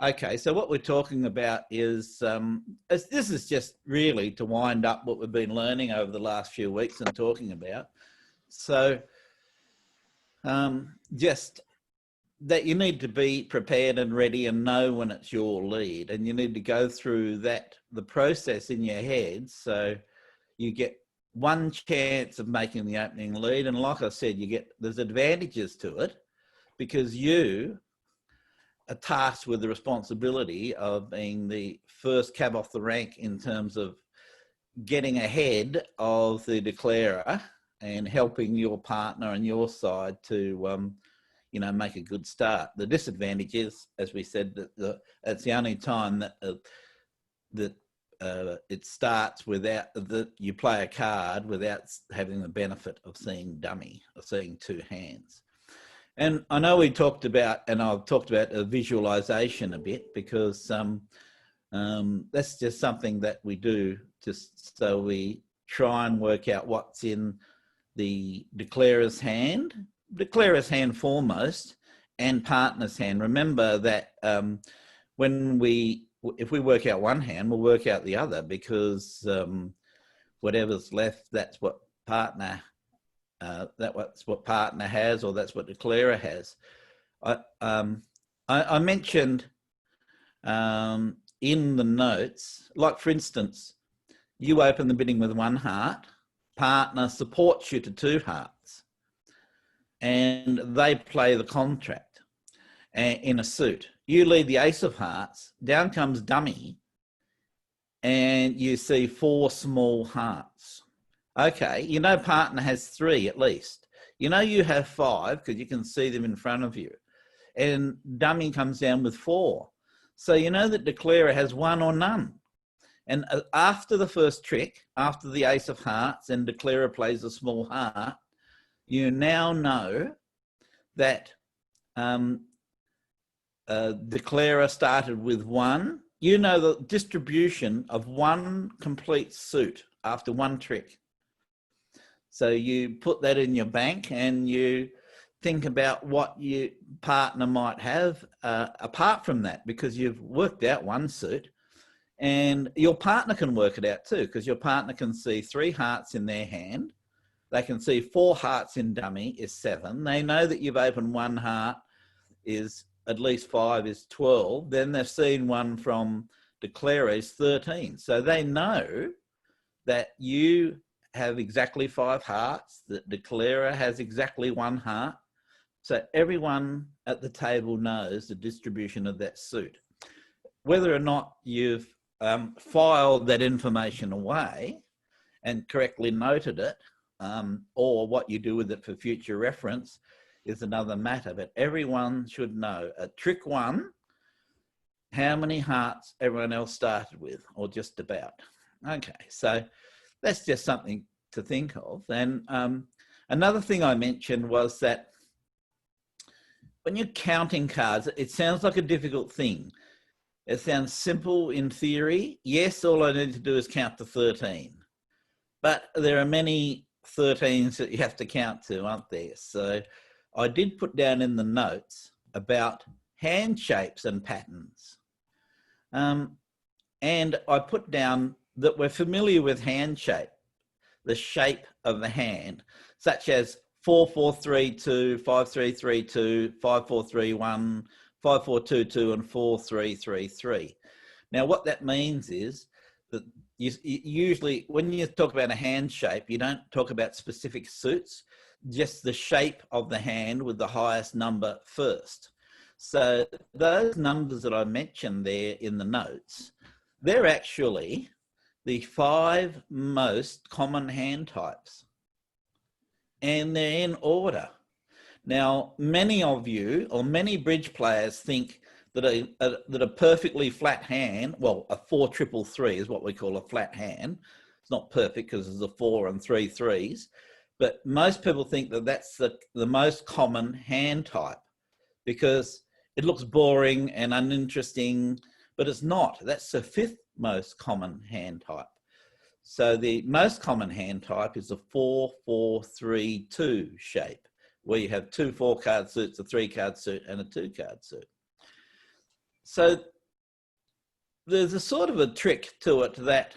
Okay, so what we're talking about is, this is just really to wind up what we've been learning over the last few weeks and talking about. So just that you need to be prepared and ready and know when it's your lead, and you need to go through the process in your head. So you get one chance of making the opening lead. And like I said, there's advantages to it because you are tasked with the responsibility of being the first cab off the rank in terms of getting ahead of the declarer and helping your partner and your side to make a good start. The disadvantage is, as we said, that it's the only time that it starts without you play a card without having the benefit of seeing dummy or seeing two hands. And I know we talked about, and I've talked about visualization a bit, because that's just something that we do just so we try and work out what's in the declarer's hand foremost, and partner's hand. Remember that if we work out one hand, we'll work out the other, because whatever's left, that's what partner has, or that's what declarer has. I mentioned in the notes, like for instance, you open the bidding with one heart, partner supports you to two hearts, and they play the contract in a suit. You lead the ace of hearts, down comes dummy, and you see four small hearts. Okay, you know partner has three at least. You know you have five because you can see them in front of you. And dummy comes down with four. So you know that declarer has one or none. And after the first trick, after the ace of hearts and declarer plays a small heart, you now know that declarer started with one. You know the distribution of one complete suit after one trick. So you put that in your bank and you think about what your partner might have apart from that, because you've worked out one suit, and your partner can work it out too, because your partner can see three hearts in their hand. They can see four hearts in dummy is 7. They know that you've opened one heart is at least 5 is 12. Then they've seen one from declarer is 13. So they know that you have exactly 5 hearts, that declarer has exactly 1 heart. So everyone at the table knows the distribution of that suit. Whether or not you've filed that information away and correctly noted it, or what you do with it for future reference is another matter, but everyone should know at trick 1 how many hearts everyone else started with, or just about. Okay, so that's just something to think of. And another thing I mentioned was that when you're counting cards, it sounds like a difficult thing. It sounds simple in theory. Yes, all I need to do is count to 13. But there are many 13s that you have to count to, aren't there? So I did put down in the notes about hand shapes and patterns. And I put down that we're familiar with hand shape, the shape of the hand, such as 4-4-3-2, 5-3-3-2, 5-4-3-1, 5-4-2-2, and 4-3-3-3. Now, what that means is that you usually, when you talk about a hand shape, you don't talk about specific suits, just the shape of the hand with the highest number first. So those numbers that I mentioned there in the notes, they're actually the 5 most common hand types, and they're in order. Now, many of you, or many bridge players, think that a perfectly flat hand, well, a 4-3-3 is what we call a flat hand. It's not perfect because there's a 4 and 3 3s, but most people think that that's the most common hand type because it looks boring and uninteresting, but it's not. That's the 5th most common hand type. So the most common hand type is a 4-4-3-2 shape, where you have 2 4-card suits, a 3-card suit, and a 2-card suit. So there's a sort of a trick to it that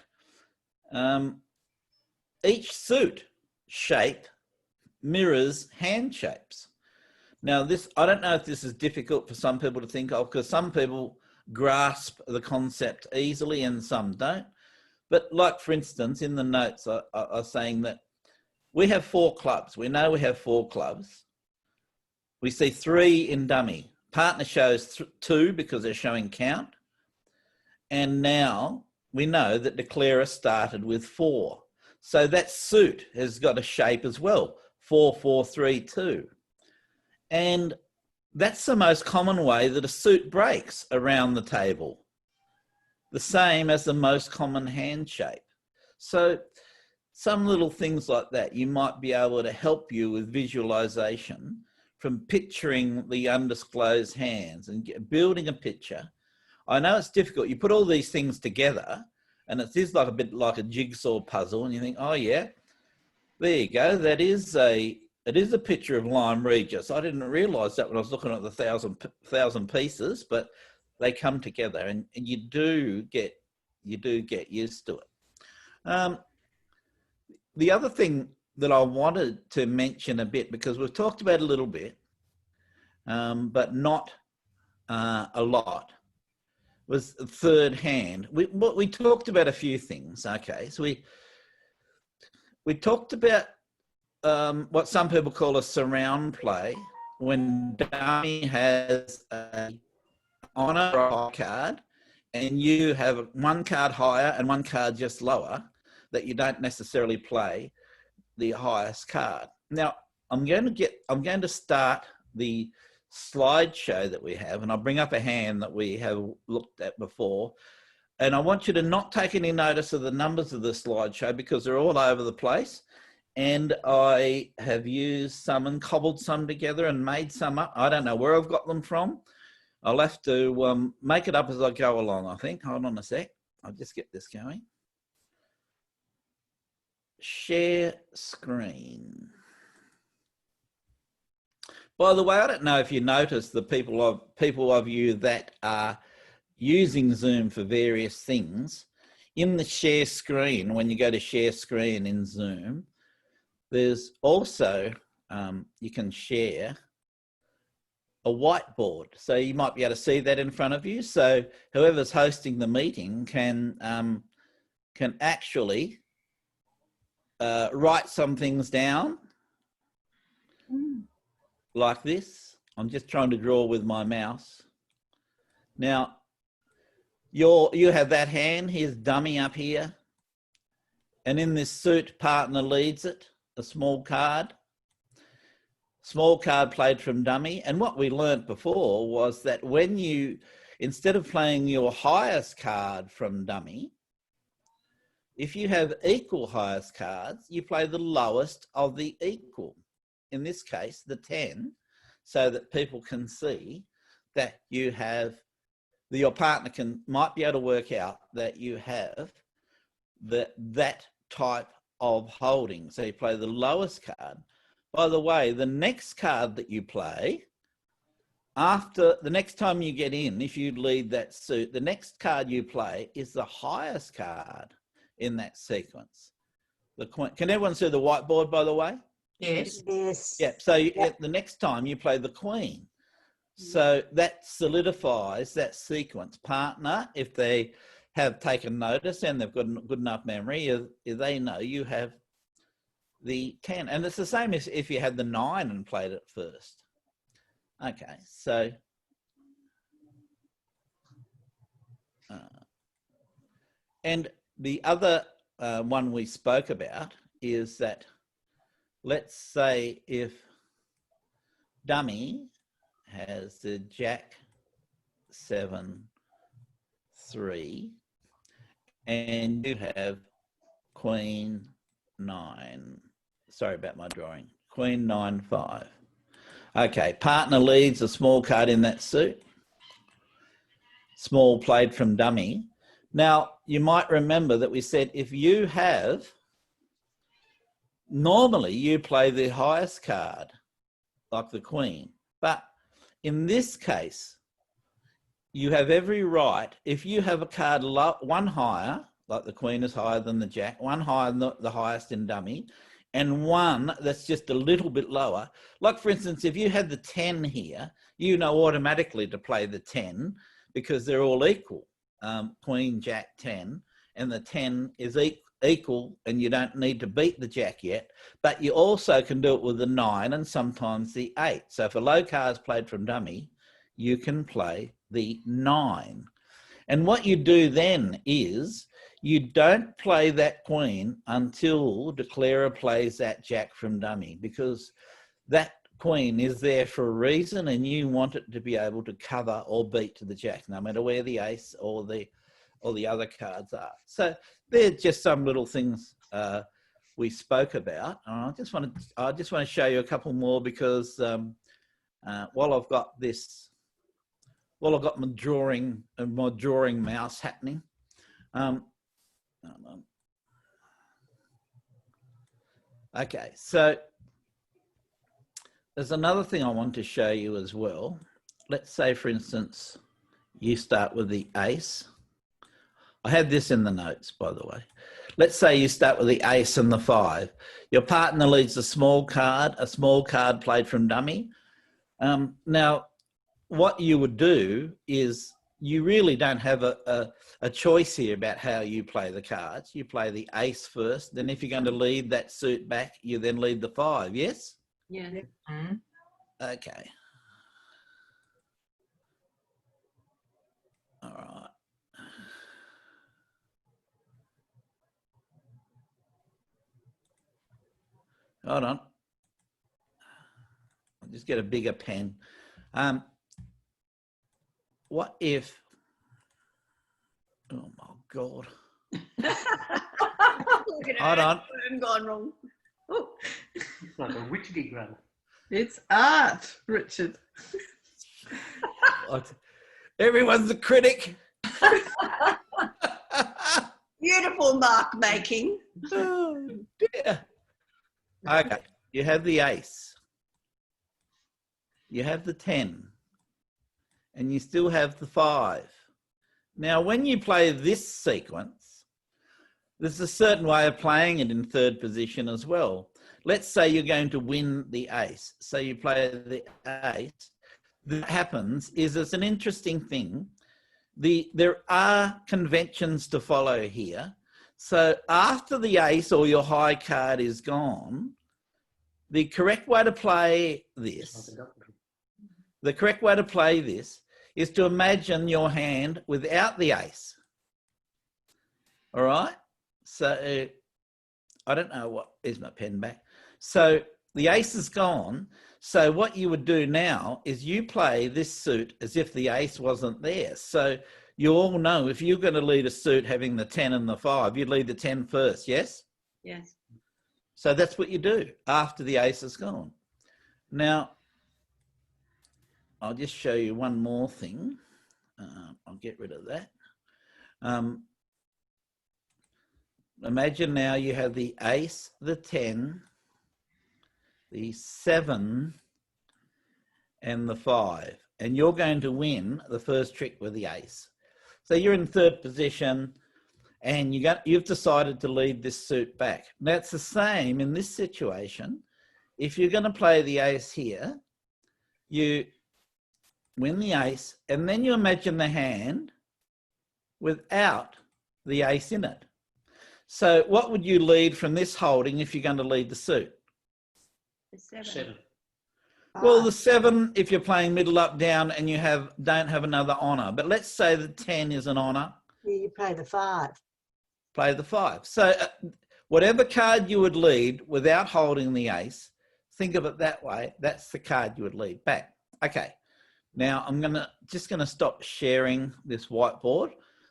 each suit shape mirrors hand shapes. Now this, I don't know if this is difficult for some people to think of, because some people grasp the concept easily and some don't. But like, for instance, in the notes, I was saying that we have 4 clubs. We know we have 4 clubs. We see 3 in dummy. Partner shows 2 because they're showing count. And now we know that declarer started with 4. So that suit has got a shape as well, 4, 4, 3, 2. And that's the most common way that a suit breaks around the table. The same as the most common hand shape. So some little things like that, you might be able to help you with visualization from picturing the undisclosed hands and building a picture. I know it's difficult. You put all these things together and it is like a bit like a jigsaw puzzle, and you think, oh yeah, there you go. It is a picture of Lyme Regis. I didn't realize that when I was looking at the thousand pieces, but they come together, and you do get used to it. The other thing that I wanted to mention a bit, because we've talked about it a little bit, but not a lot, was the third hand. We talked about a few things. Okay, so we talked about what some people call a surround play, when dummy has a honor or high card, and you have 1 card higher and 1 card just lower, that you don't necessarily play the highest card. Now, I'm going to start the slideshow that we have, and I'll bring up a hand that we have looked at before. And I want you to not take any notice of the numbers of the slideshow because they're all over the place. And I have used some and cobbled some together and made some up. I don't know where I've got them from. I'll have to make it up as I go along, I think. Hold on a sec. I'll just get this going. Share screen. By the way, I don't know if you noticed the people of you that are using Zoom for various things. In the share screen, when you go to share screen in Zoom, there's also, you can share a whiteboard. So you might be able to see that in front of you. So whoever's hosting the meeting can actually write some things down like this. I'm just trying to draw with my mouse. Now, you have that hand, here's dummy up here. And in this suit, partner leads it, a small card. Small card played from dummy. And what we learnt before was that when you, instead of playing your highest card from dummy, if you have equal highest cards, you play the lowest of the equal. In this case, the 10, so that people can see that you have, your partner might be able to work out that you have that type of holding. So you play the lowest card. By the way, the next card that you play, after the next time you get in, if you lead that suit, the next card you play is the highest card in that sequence. The queen. Can everyone see the whiteboard, by the way? Yes. Yes. Yeah. So the next time you play the queen. So that solidifies that sequence. Partner, if they have taken notice and they've got good enough memory, if they know you have the 10. And it's the same as if you had the 9 and played it first. Okay, so and the other one we spoke about is that, let's say if dummy has the Jack 7 3 and you have Queen 9, sorry about my drawing, Queen 9 5. Okay, partner leads a small card in that suit. Small played from dummy. Now, you might remember that we said if you have, normally you play the highest card, like the queen. But in this case, you have every right, if you have a card one higher, like the queen is higher than the jack, one higher than the highest in dummy, and one that's just a little bit lower. Like, for instance, if you had the 10 here, you know automatically to play the 10 because they're all equal. Queen, jack, 10, and the 10 is equal, and you don't need to beat the jack yet, but you also can do it with the 9 and sometimes the 8. So if a low card is played from dummy, you can play the 9. And what you do then is you don't play that queen until declarer plays that jack from dummy, because that queen is there for a reason and you want it to be able to cover or beat to the jack, no matter where the ace or the other cards are. So they're just some little things we spoke about. I just want to show you a couple more, because while I've got this, my drawing mouse happening. Okay, so there's another thing I want to show you as well. Let's say, for instance, you start with the ace. I had this in the notes, by the way. Let's say you start with the ace and the 5. Your partner leads a small card played from dummy. Now, what you would do is you really don't have a choice here about how you play the cards. You play the ace first, then if you're going to lead that suit back, you then lead the 5, yes? Yeah. Okay. All right. Hold on. I'll just get a bigger pen. What if, oh my God. Hold on. I'm gone wrong. Oh. It's like a witchy grub. It's art, Richard. Everyone's a critic. Beautiful mark making. Oh, dear. Okay, you have the ace. You have the 10. And you still have the 5. Now, when you play this sequence, there's a certain way of playing it in third position as well. Let's say you're going to win the ace. So you play the ace. That happens is, it's an interesting thing. There are conventions to follow here. So after the ace or your high card is gone, the correct way to play this, is to imagine your hand without the ace. All right? So I don't know what, is my pen back? So the ace is gone. So what you would do now is you play this suit as if the ace wasn't there. So you all know if you're going to lead a suit having the 10 and the 5, you'd lead the 10 first, yes? Yes. So that's what you do after the ace is gone. Now, I'll just show you one more thing. I'll get rid of that. Imagine now you have the ace, the 10, the 7, and the 5, and you're going to win the first trick with the ace. So you're in third position, and you've decided to lead this suit back. Now it's the same in this situation. If you're going to play the ace here, you win the ace, and then you imagine the hand without the ace in it. So what would you lead from this holding if you're going to lead the suit? The 7. 7. Well, the 7, if you're playing middle up down and you don't have another honour. But let's say the 10 is an honour. Yeah, you play the 5. Play the 5. So whatever card you would lead without holding the ace, think of it that way. That's the card you would lead back. Okay. Now I'm just gonna stop sharing this whiteboard.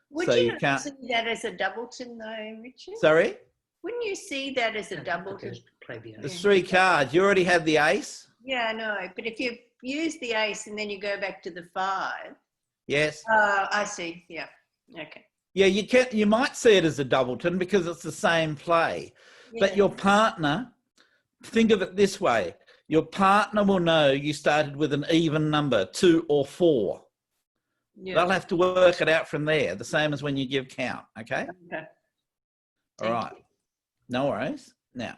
Would so you can't see that as a doubleton though, Richard? Sorry? Wouldn't you see that as a doubleton? Play the ace. There's 3 cards. You already have the ace? Yeah, I know. But if you use the ace and then you go back to the 5. Yes. I see. Yeah. Okay. Yeah, you might see it as a doubleton because it's the same play. Yeah. But your partner, think of it this way. Your partner will know you started with an even number, 2 or 4. Yeah. They'll have to work it out from there, the same as when you give count, okay? Okay. All right. No worries. Now,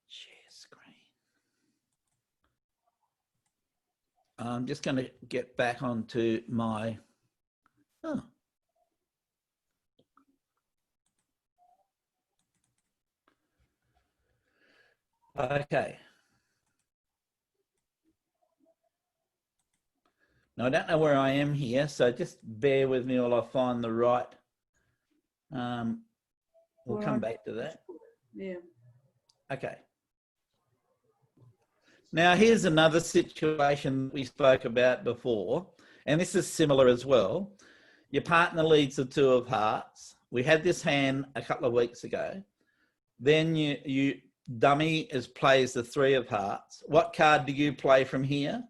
share screen. I'm just going to get back onto my... Oh. Okay. Now, I don't know where I am here, so just bear with me while I find the right... we'll come back to that. Yeah. Okay. Now, here's another situation we spoke about before, and this is similar as well. Your partner leads the 2 of hearts. We had this hand a couple of weeks ago. Then you dummy plays the 3 of hearts. What card do you play from here?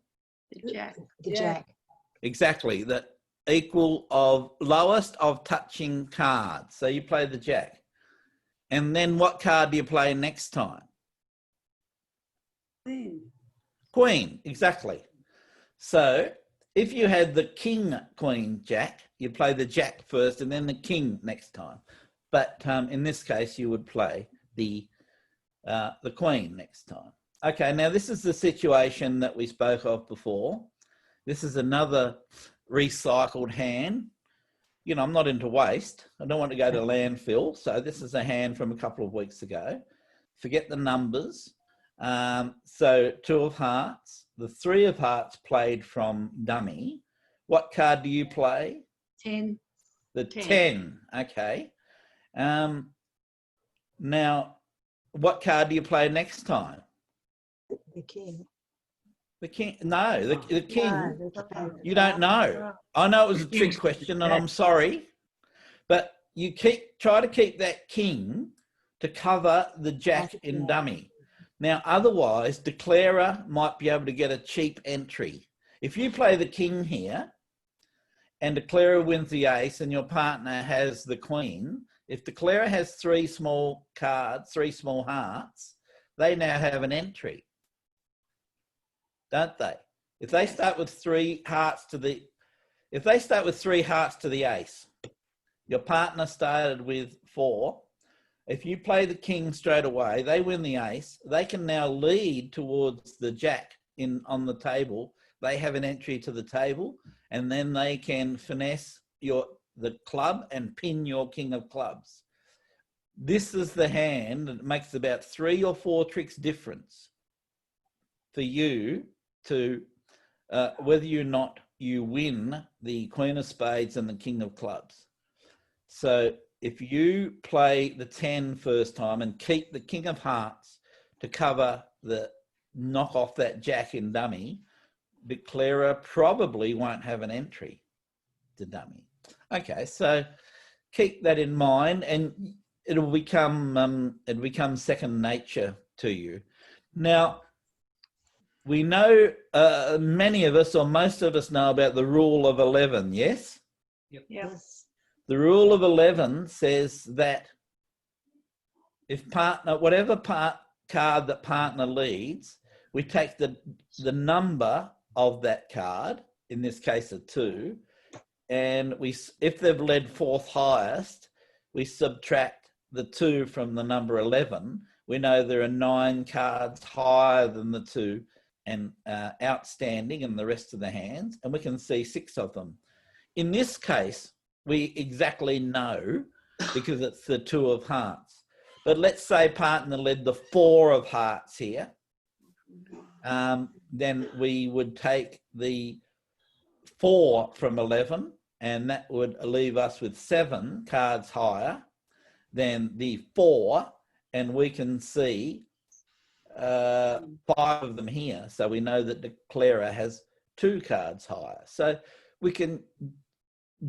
The jack. The jack. Exactly, the equal of lowest of touching cards. So you play the jack. And then what card do you play next time? Queen. Queen, exactly. So if you had the king, queen, jack, you play the jack first and then the king next time. But in this case, you would play the queen next time. Okay, now this is the situation that we spoke of before. This is another recycled hand. You know, I'm not into waste. I don't want to go to landfill. So this is a hand from a couple of weeks ago. Forget the numbers. So 2 of hearts, the 3 of hearts played from dummy. What card do you play? 10. The 10. Okay. Now, what card do you play next time? The king. The king? No, the king. No, the king. You don't know. I know it was a trick question, and I'm sorry, but you try to keep that king to cover the jack in dummy. Now, otherwise, declarer might be able to get a cheap entry. If you play the king here and declarer wins the ace and your partner has the queen, if declarer has 3 small cards, 3 small hearts, they now have an entry, don't they? If they start with 3 hearts to the, if they start with 3 hearts to the ace, your partner started with 4. If you play the king straight away, they win the ace. They can now lead towards the jack on the table. They have an entry to the table, and then they can finesse the club and pin your king of clubs. This is the hand that makes about 3 or 4 tricks difference for you to whether or not you win the queen of spades and the king of clubs. So if you play the 10 first time and keep the king of hearts to cover the knock off that jack in dummy, declarer probably won't have an entry to dummy. Okay, so keep that in mind, and it'll become second nature to you. Now, we know many of us, or most of us, know about the rule of 11. Yes. Yep. Yes. The rule of 11 says that if partner, whatever card that partner leads, we take the number of that card, in this case a 2, and if they've led 4th highest, we subtract the 2 from the number 11. We know there are 9 cards higher than the 2 and outstanding in the rest of the hands, and we can see 6 of them. In this case, we exactly know because it's the 2 of hearts. But let's say partner led the 4 of hearts here. Then we would take the 4 from 11, and that would leave us with 7 cards higher than the 4, and we can see 5 of them here. So we know that declarer has 2 cards higher. So we can...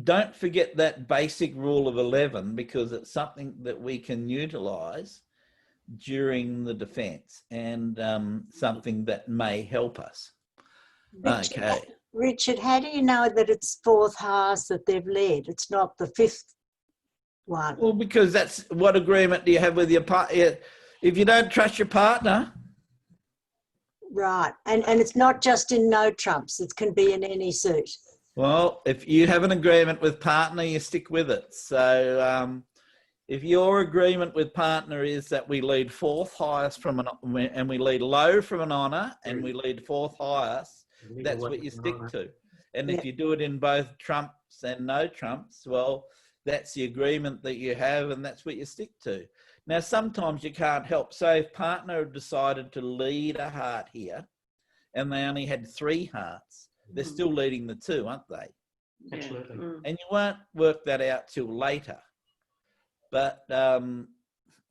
Don't forget that basic rule of 11, because it's something that we can utilize during the defense, and something that may help us. Okay. Richard, how do you know that it's 4th hearts that they've led? It's not the 5th one. Well, because that's what agreement do you have with your partner? If you don't trust your partner, Right. And it's not just in no trumps. It can be in any suit. Well, if you have an agreement with partner, you stick with it. So if your agreement with partner is that we lead fourth highest from and we lead low from an honour and we lead fourth highest, that's what you stick to. And if you do it in both trumps and no trumps, well, that's the agreement that you have and that's what you stick to. Now, sometimes you can't help. So if partner decided to lead a heart here and they only had 3 hearts, they're still leading the 2, aren't they? Absolutely. And you won't work that out till later. But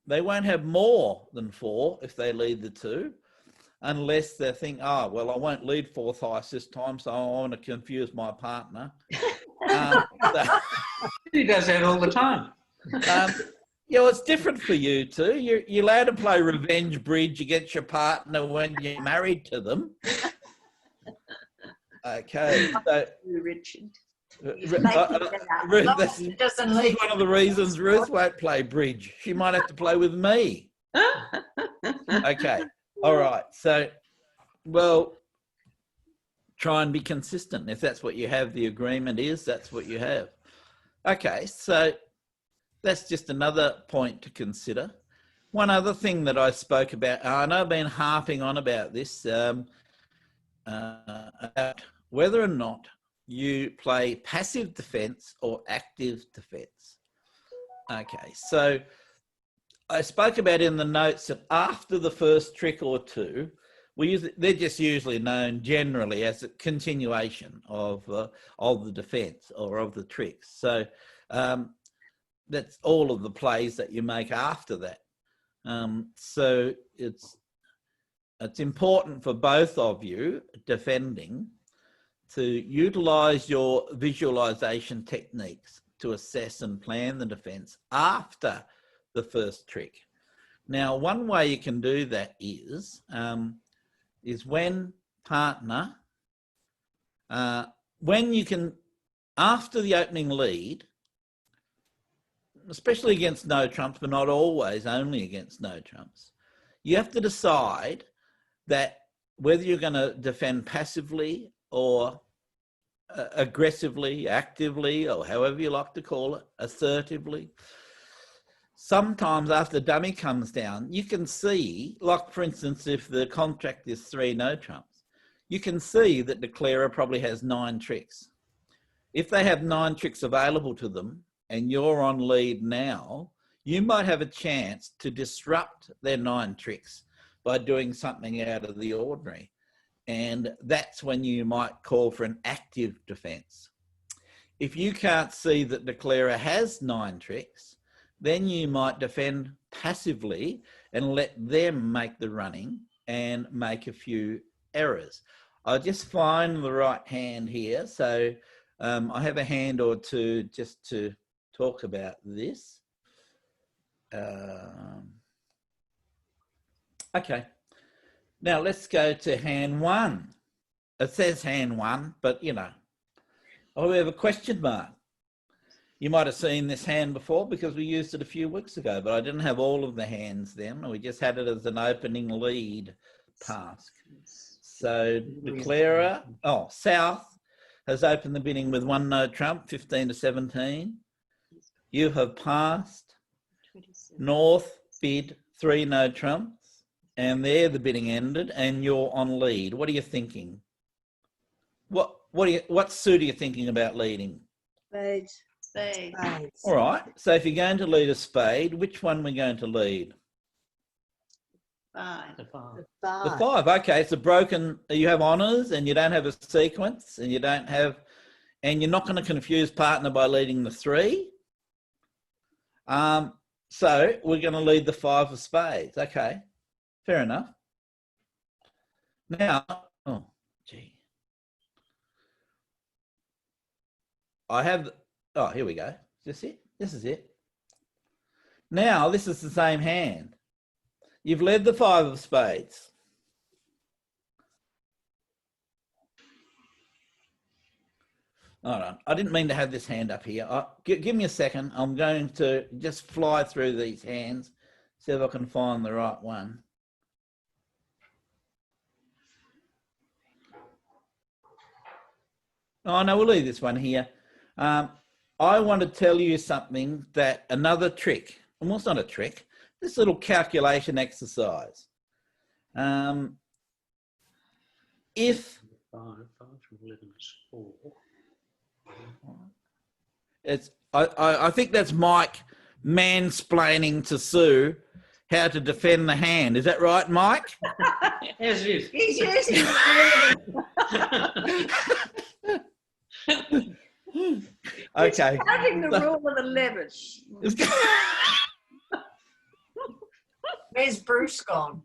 they won't have more than 4 if they lead the 2, unless they think, oh, well, I won't lead fourth highest this time, so I want to confuse my partner. He does that all the time. Yeah, well, it's different for you too. You're allowed to play revenge bridge against your partner when you're married to them. Okay, so Richard. Ruth, this is one of the reasons Ruth won't play bridge. She might have to play with me. Okay, all right. So, well, try and be consistent. If that's what you have, the agreement is, that's what you have. Okay, so that's just another point to consider. One other thing that I spoke about, I know I've been harping on about this, about whether or not you play passive defence or active defence. Okay, so I spoke about in the notes that after the first trick or 2, they're just usually known generally as a continuation of the defence or of the tricks. So that's all of the plays that you make after that. So it's important for both of you defending to utilise your visualisation techniques to assess and plan the defence after the first trick. Now, one way you can do that is when partner, when you can, after the opening lead, especially against no trumps, but not always, only against no trumps, you have to decide that whether you're going to defend passively or aggressively, actively, or however you like to call it, assertively. Sometimes after dummy comes down, you can see, like for instance, if the contract is 3 no trumps, you can see that declarer probably has 9 tricks. If they have 9 tricks available to them and you're on lead now, you might have a chance to disrupt their 9 tricks by doing something out of the ordinary. And that's when you might call for an active defence. If you can't see that declarer has 9 tricks, then you might defend passively and let them make the running and make a few errors. I'll just find the right hand here. So I have a hand or two just to talk about this. Okay. Now let's go to hand 1. It says hand 1, but you know, oh, we have a question mark. You might have seen this hand before because we used it a few weeks ago, but I didn't have all of the hands then. We just had it as an opening lead task. So declarer, South has opened the bidding with 1 no trump, 15 to 17. You have passed. North bid 3 no trumps, and there the bidding ended, and you're on lead. What are you thinking? What suit are you thinking about leading? Spades. Spades. All right. So if you're going to lead a spade, which one we're going to lead? 5. The 5. The 5. Okay, it's a broken. You have honours, and you don't have a sequence, and you don't have, and you're not going to confuse partner by leading the 3. So we're going to lead the 5 of spades. Okay, fair enough. Now, oh gee, I have. Oh, here we go. Is this it? This is it. Now, this is the same hand. You've led the 5 of spades. Hold on. I didn't mean to have this hand up here. Give me a second. I'm going to just fly through these hands, see if I can find the right one. Oh, no, we'll leave this one here. I want to tell you something that another trick, well, it's not a trick, this little calculation exercise. If 5 from 11 is 4. it's, I think that's Mike mansplaining to Sue how to defend the hand. Is that right, Mike? As if. He's using Okay. having the rule of 11. Where's Bruce gone?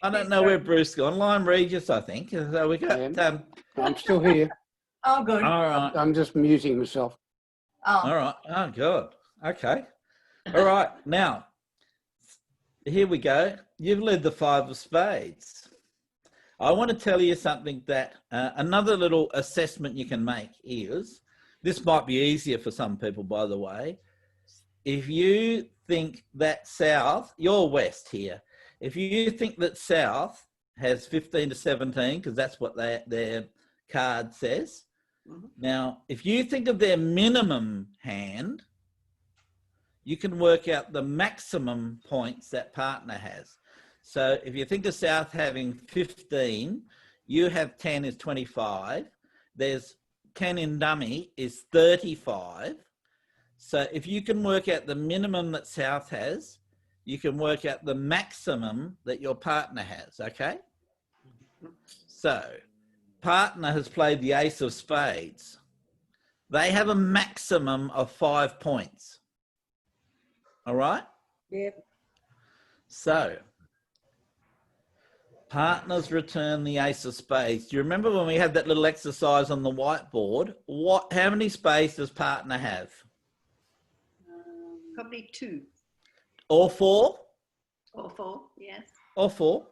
I don't know where Bruce gone. Lyme Regis, I think. So we got. I'm still here. Oh, good. All right. I'm just muting myself. All Oh, right. Oh, God. Okay. All right. Now, here we go. You've led the 5 of spades. I want to tell you something that another little assessment you can make is, this might be easier for some people, by the way. If you think that South, you're West here. If you think that South has 15 to 17, because that's what their card says. Now, if you think of their minimum hand, you can work out the maximum points that partner has. So if you think of South having 15, you have 10 is 25. There's 10 in dummy is 35. So if you can work out the minimum that South has, you can work out the maximum that your partner has, okay? So partner has played the ace of spades. They have a maximum of 5 points. All right? Yep. So partners return the ace of spades. Do you remember when we had that little exercise on the whiteboard? How many spades does partner have? Probably 2 Or 4? or 4, yes. Or 4.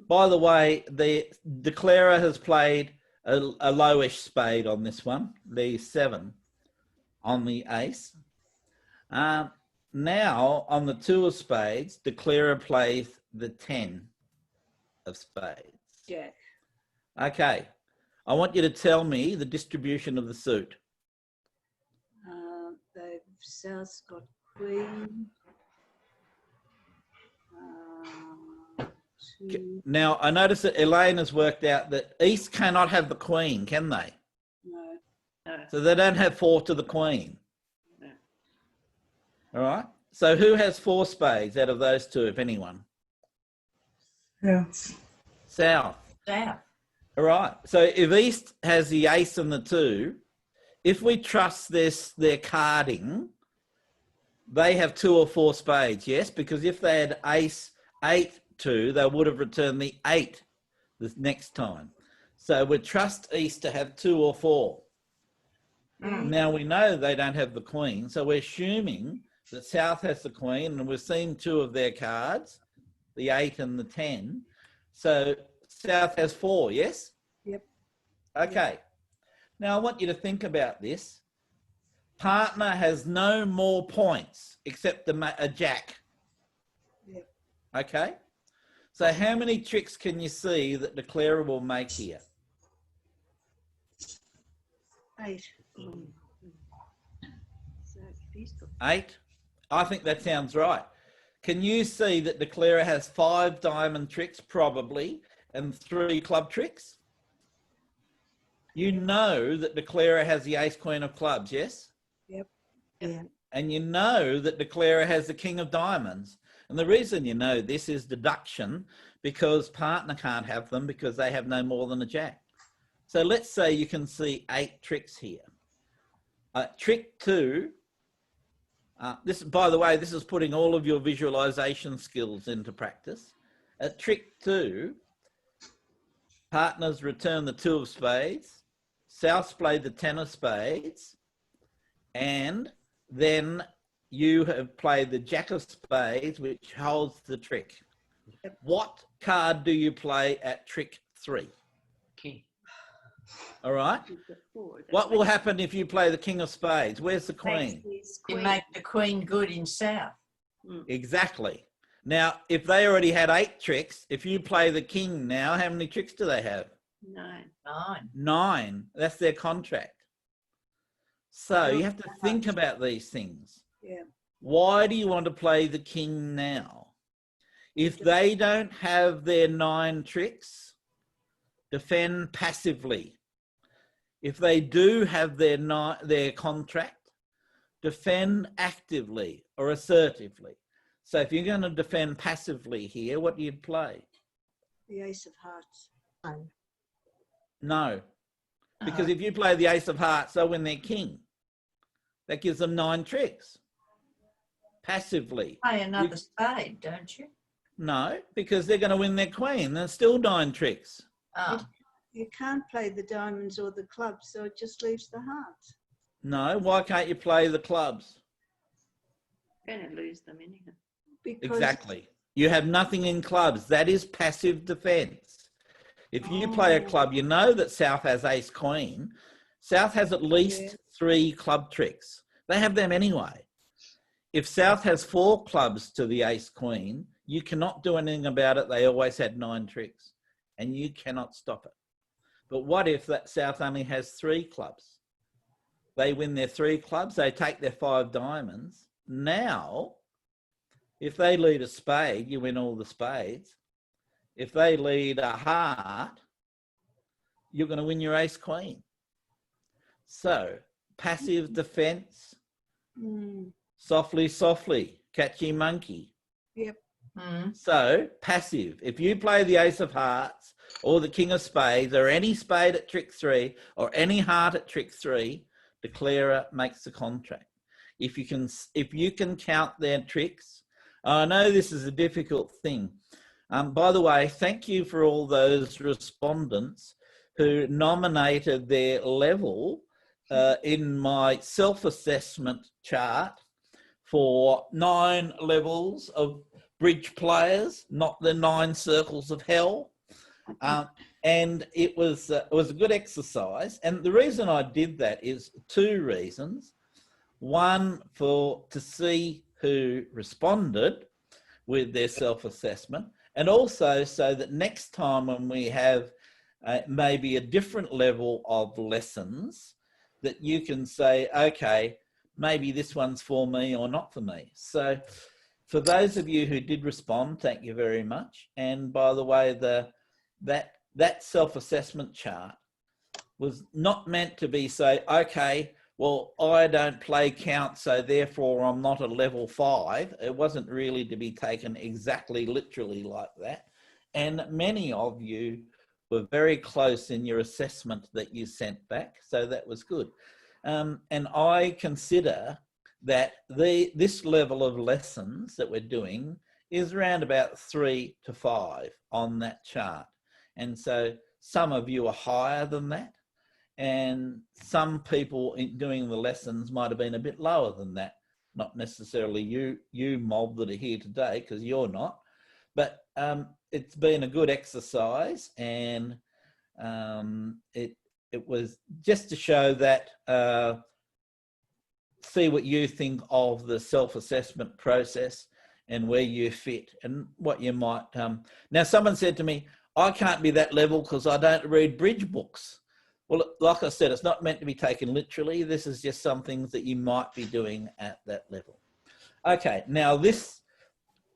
By the way, the declarer has played a lowish spade on this one, the 7 on the ace. Now, on the 2 of spades, declarer plays the 10 of spades. Jack. Okay. I want you to tell me the distribution of the suit. They've South's got Queen. Two, Now, I notice that Elaine has worked out that East cannot have the Queen, can they? no. No. So they don't have 4 to the Queen. No. All right. So who has 4 spades out of those 2, if anyone? yeah. South. South. All right. So if East has the ace and the 2, if we trust their carding, they have 2 or 4 spades, yes? Because if they had ace, 8, 2, they would have returned the 8 this next time. So we trust East to have 2 or 4. Now we know they don't have the Queen, so we're assuming that South has the Queen, and we've seen 2 of their cards, the 8 and the 10. So South has 4, yes? Yep. Okay. Now I want you to think about this. Partner has no more points except a jack. Yep. Okay. So how many tricks can you see that declarer will make here? 8. So he's got 8? I think that sounds right. Can you see that declarer has 5 diamond tricks probably and 3 club tricks? You know that declarer has the ace queen of clubs, yes? Yeah. And you know that declarer has the king of diamonds. And the reason you know this is deduction, because partner can't have them because they have no more than a jack. So let's say you can see 8 tricks here. Trick 2, this, by the way, this is putting all of your visualization skills into practice. At trick 2, partners return the 2 of spades, South's played the 10 of spades, and then you have played the jack of spades, which holds the trick. What card do you play at trick 3? King. All right. got 4. What will happen if you play the king of spades? Where's the queen? You make the Queen good in South. Exactly. Now, if they already had 8 tricks, if you play the king now, how many tricks do they have? 9. 9. 9. That's their contract. So you have to think about these things. Yeah. Why do you want to play the king now? If they don't have their 9 tricks, defend passively. If they do have their contract, defend actively or assertively. So if you're going to defend passively here, what do you play? The ace of hearts. One. No, because if you play the ace of hearts, they'll win their king. That gives them 9 tricks. Passively. Play another spade, don't you? No, because they're going to win their queen. There's still 9 tricks. Oh, You can't play the diamonds or the clubs, so it just leaves the hearts. No, why can't you play the clubs? You're going to lose them anyhow. Because Exactly. You have nothing in clubs. That is passive defense. If you play a club, you know that South has ace queen. South has at least 3 club tricks. They have them anyway. If South has 4 clubs to the ace queen, you cannot do anything about it. They always had 9 tricks and you cannot stop it. But what if that South only has 3 clubs? They win their 3 clubs. They take their 5 diamonds. Now, if they lead a spade, you win all the spades. If they lead a heart, you're going to win your ace queen. So passive defense, softly, softly, catchy monkey. Yep. So passive. If you play the ace of hearts or the king of spades or any spade at trick 3 or any heart at trick 3, declarer makes the contract. If you can count their tricks, I know this is a difficult thing. By the way, thank you for all those respondents who nominated their level in my self-assessment chart for 9 levels of bridge players, not the 9 circles of hell. And it was a good exercise. And the reason I did that is 2 reasons. One, to see who responded with their self-assessment, and also so that next time when we have maybe a different level of lessons, that you can say, okay, maybe this one's for me or not for me. So for those of you who did respond, thank you very much. And by the way, that self-assessment chart was not meant to be say, okay, well, I don't play count, so therefore I'm not a level 5. It wasn't really to be taken exactly literally like that. And many of you were very close in your assessment that you sent back, so that was good. And I consider that this level of lessons that we're doing is around about 3 to 5 on that chart. And so some of you are higher than that. And some people in doing the lessons might have been a bit lower than that. Not necessarily you mob that are here today, because you're not. But it's been a good exercise, and it was just to show that, see what you think of the self-assessment process and where you fit and what you might. Now, someone said to me, I can't be that level because I don't read bridge books. Well, like I said, it's not meant to be taken literally. This is just some things that you might be doing at that level. Okay, now this,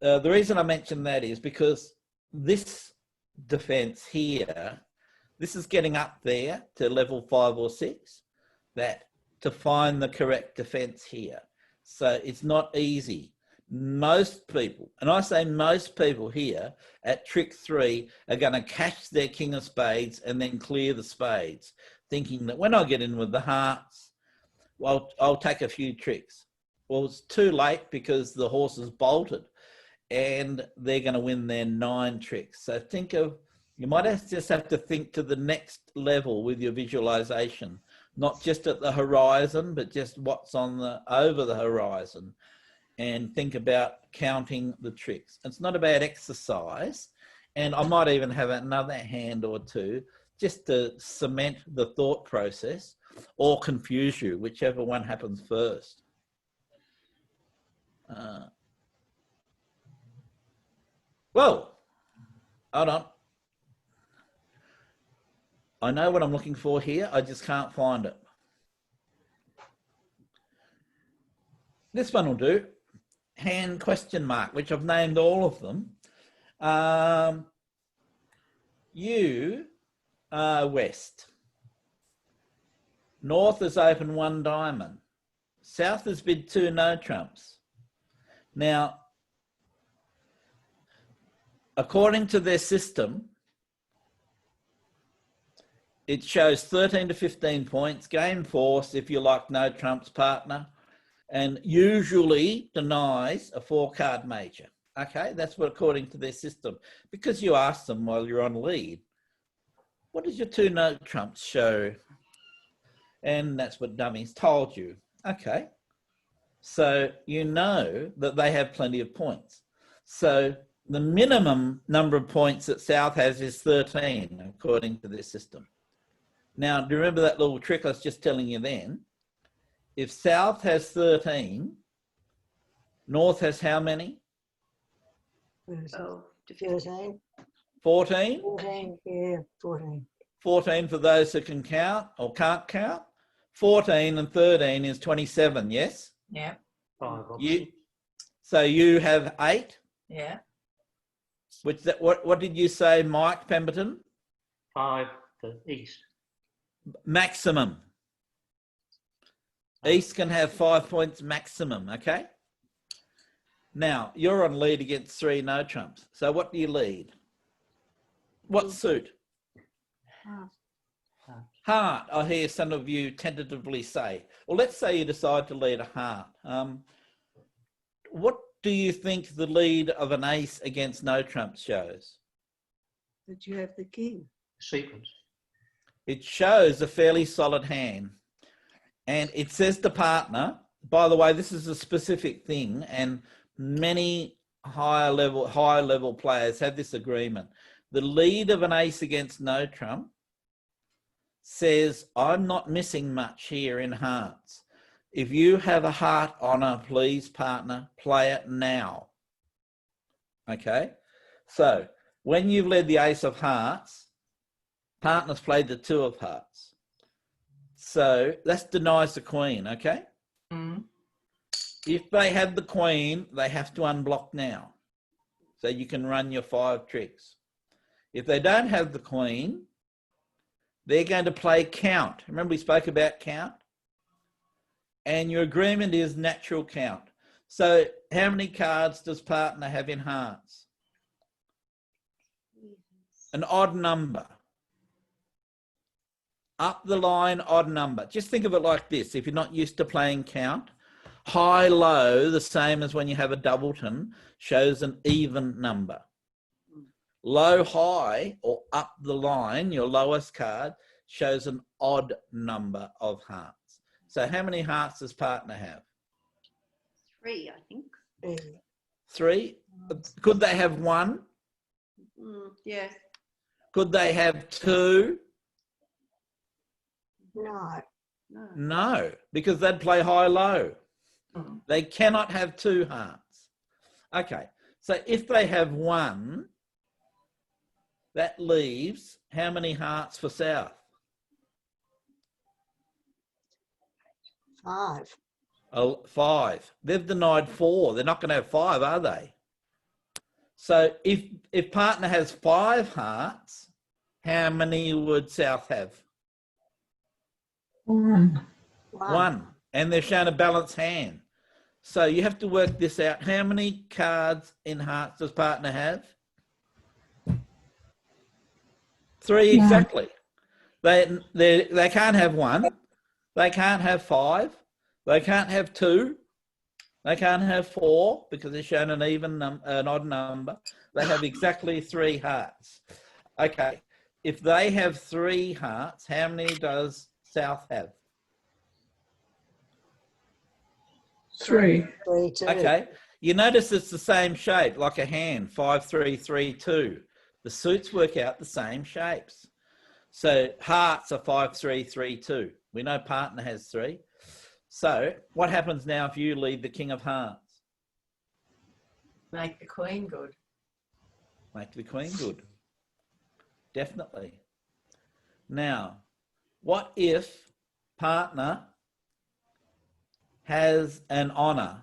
the reason I mentioned that is because this defense here, this is getting up there to level 5 or 6, that to find the correct defense here. So it's not easy. Most people, and I say most people here at trick 3 are going to catch their king of spades and then clear the spades, thinking that when I get in with the hearts, well, I'll take a few tricks. Well, it's too late because the horse is bolted and they're going to win their 9 tricks. So think of, you might just have to think to the next level with your visualization, not just at the horizon, but just what's on over the horizon, and think about counting the tricks. It's not a bad exercise. And I might even have another hand or 2 just to cement the thought process or confuse you, whichever one happens first. Whoa, hold on. I know what I'm looking for here. I just can't find it. This one will do. Hand question mark, which I've named all of them. You are west. North has opened 1 diamond. South has bid 2 no trumps. Now, according to their system, it shows 13 to 15 points, game force if you like no trumps partner, and usually denies a 4-card major. Okay, that's what according to their system. Because you asked them while you're on lead, what does your 2 no trumps show? And that's what dummies told you. Okay, so you know that they have plenty of points. So the minimum number of points that South has is 13, according to their system. Now, do you remember that little trick I was just telling you then? If South has 13, North has how many? 12 to 15. 13, 14? 14, yeah, 14. 14 for those who can count or can't count. 14 and 13 is 27, yes? Yeah, 5 obviously. So you have 8. yeah. Which that what did you say, Mike Pemberton? 5 for East. Maximum. East can have 5 points maximum, okay? Now, you're on lead against 3 no trumps. So what do you lead? What suit? Heart, I hear some of you tentatively say. Well, let's say you decide to lead a heart. What do you think the lead of an ace against no trumps shows? That you have the king. Sequence. It shows a fairly solid hand. And it says to partner, by the way, this is a specific thing, and many high level players have this agreement. The lead of an ace against no trump says, I'm not missing much here in hearts. If you have a heart honor, please partner, play it now. Okay, so when you've led the ace of hearts, partners played the 2 of hearts. So that denies the queen, okay? Mm. If they have the queen, they have to unblock now. So you can run your 5 tricks. If they don't have the queen, they're going to play count. Remember we spoke about count? And your agreement is natural count. So how many cards does partner have in hearts? An odd number. Up the line, odd number. Just think of it like this. If you're not used to playing count, high, low, the same as when you have a doubleton, shows an even number. Low, high, or up the line, your lowest card, shows an odd number of hearts. So how many hearts does partner have? 3, I think. 3? Could they have 1? Yeah. Could they have 2? No. No. No, because they'd play high-low. They cannot have 2 hearts. Okay, so if they have 1, that leaves how many hearts for South? 5. Oh, 5. They've denied 4. They're not going to have 5, are they? So if partner has 5 hearts, how many would South have? 1. 1. And they've shown a balanced hand. So you have to work this out. How many cards in hearts does partner have? 3 exactly. They can't have 1. They can't have 5. They can't have 2. They can't have 4 because they're shown an odd number. They have exactly 3 hearts. Okay. If they have 3 hearts, how many does South have? 3. 3, 2. Okay. You notice it's the same shape, like a hand, 5, 3, 3, 2. The suits work out the same shapes. So hearts are 5, 3, 3, 2. We know partner has 3. So what happens now if you lead the king of hearts? Make the queen good. Make the queen good. Definitely. Now, what if partner has an honour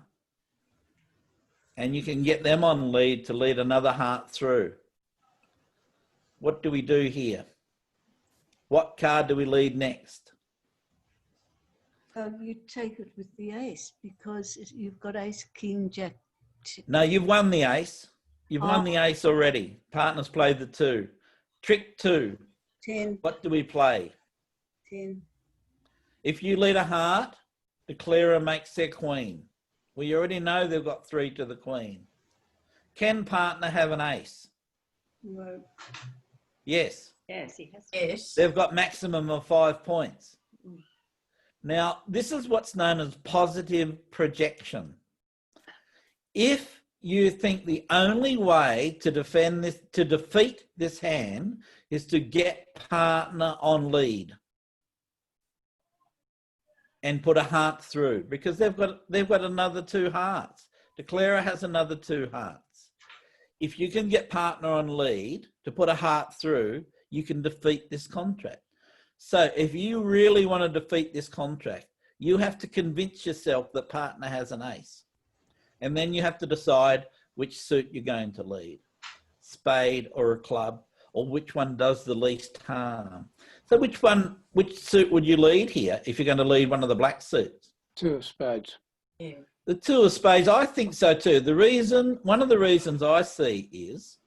and you can get them on lead to lead another heart through? What do we do here? What card do we lead next? You take it with the ace because you've got ace, king, jack. No, you've won the ace. You've won the ace already. Partner's played the 2. Trick 2. 10, What do we play? 10. If you lead a heart, declarer makes their queen. We already know they've got 3 to the queen. Can partner have an ace? No. Yes. Yes, he has. Yes. They've got maximum of 5 points. Now, this is what's known as positive projection. If you think the only way to defeat this hand is to get partner on lead and put a heart through, because they've got another 2 hearts. Declarer has another 2 hearts. If you can get partner on lead to put a heart through, you can defeat this contract. So if you really want to defeat this contract, you have to convince yourself that partner has an ace. And then you have to decide which suit you're going to lead, spade or a club, or which one does the least harm. So which suit would you lead here if you're going to lead one of the black suits? 2 of spades. Yeah. The 2 of spades, I think so too. One of the reasons I see is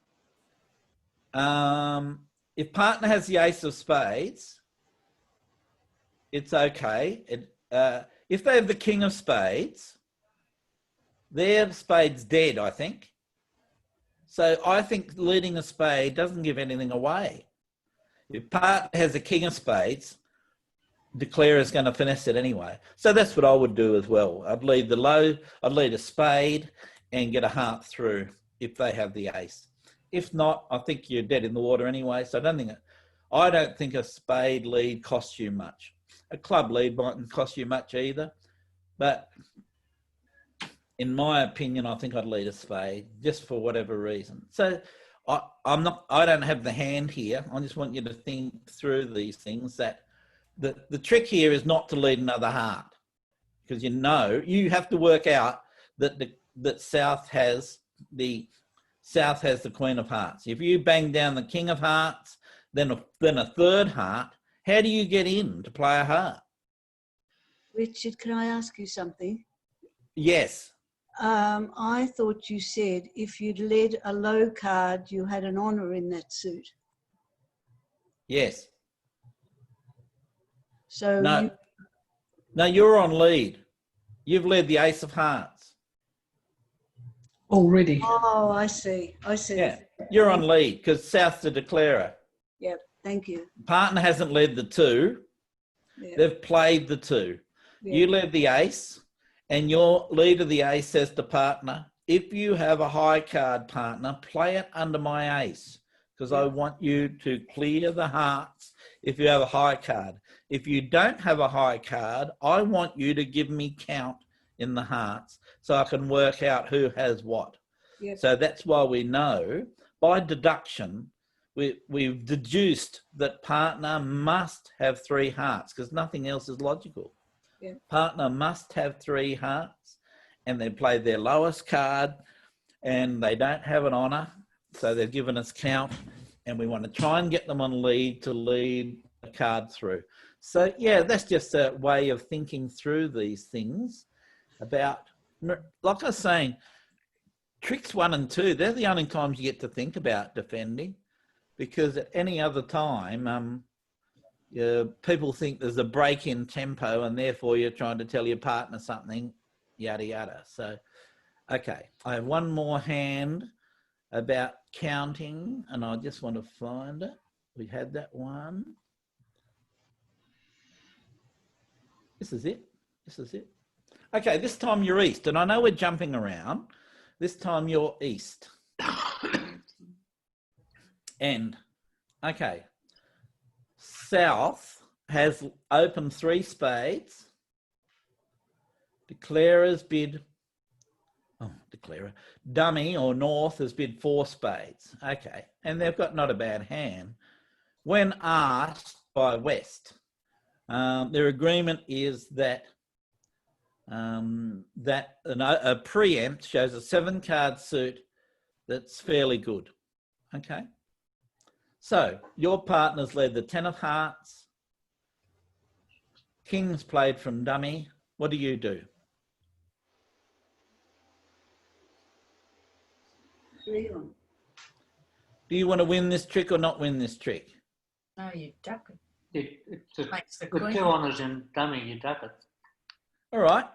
if partner has the ace of spades, it's okay. If they have the king of spades, their spade's dead, I think. So I think leading a spade doesn't give anything away. If partner has a king of spades, declarer is going to finesse it anyway. So that's what I would do as well. I'd lead I'd lead a spade and get a heart through if they have the ace. If not, I think you're dead in the water anyway. So I don't think a spade lead costs you much. A club lead mightn't cost you much either. But in my opinion, I think I'd lead a spade just for whatever reason. So I don't have the hand here. I just want you to think through these things. That the trick here is not to lead another heart, because you have to work out that South has the Queen of Hearts. If you bang down the King of Hearts, then a third heart, how do you get in to play a heart? Richard, can I ask you something? Yes. I thought you said if you'd led a low card, you had an honour in that suit. Yes. So No, you're on lead. You've led the Ace of Hearts. Already. Oh, I see. Yeah, you're on lead because South's the declarer. Yep, thank you. Partner hasn't led the 2. Yep. They've played the 2. Yep. You led the ace, and your leader, the ace, says to partner, if you have a high card, partner, play it under my ace, because I want you to clear the hearts if you have a high card. If you don't have a high card, I want you to give me count in the hearts so I can work out who has what. Yep. So that's why we know, by deduction, we've deduced that partner must have 3 hearts, because nothing else is logical. Yeah. Partner must have 3 hearts, and they played their lowest card, and they don't have an honour, so they've given us count, and we want to try and get them on lead to lead a card through. So yeah, that's just a way of thinking through these things about, like I was saying, tricks 1 and 2, they're the only times you get to think about defending, because at any other time, people think there's a break in tempo and therefore you're trying to tell your partner something, yada, yada. So, okay, I have one more hand about counting and I just want to find it. We had that one. This is it. This is it. Okay, this time you're east, and I know we're jumping around. This time you're east. And, okay, South has opened 3 spades. Declarer's bid, dummy or North has bid 4 spades. Okay, and they've got not a bad hand. When asked, by West. Their agreement is that a preempt shows a 7-card suit that's fairly good. Okay. So your partner's led the 10 of hearts. King's played from dummy. What do you do? Leon. Do you want to win this trick or not win this trick? No, you duck it. It Makes the with queen. 2 honours in dummy, you duck it. All right.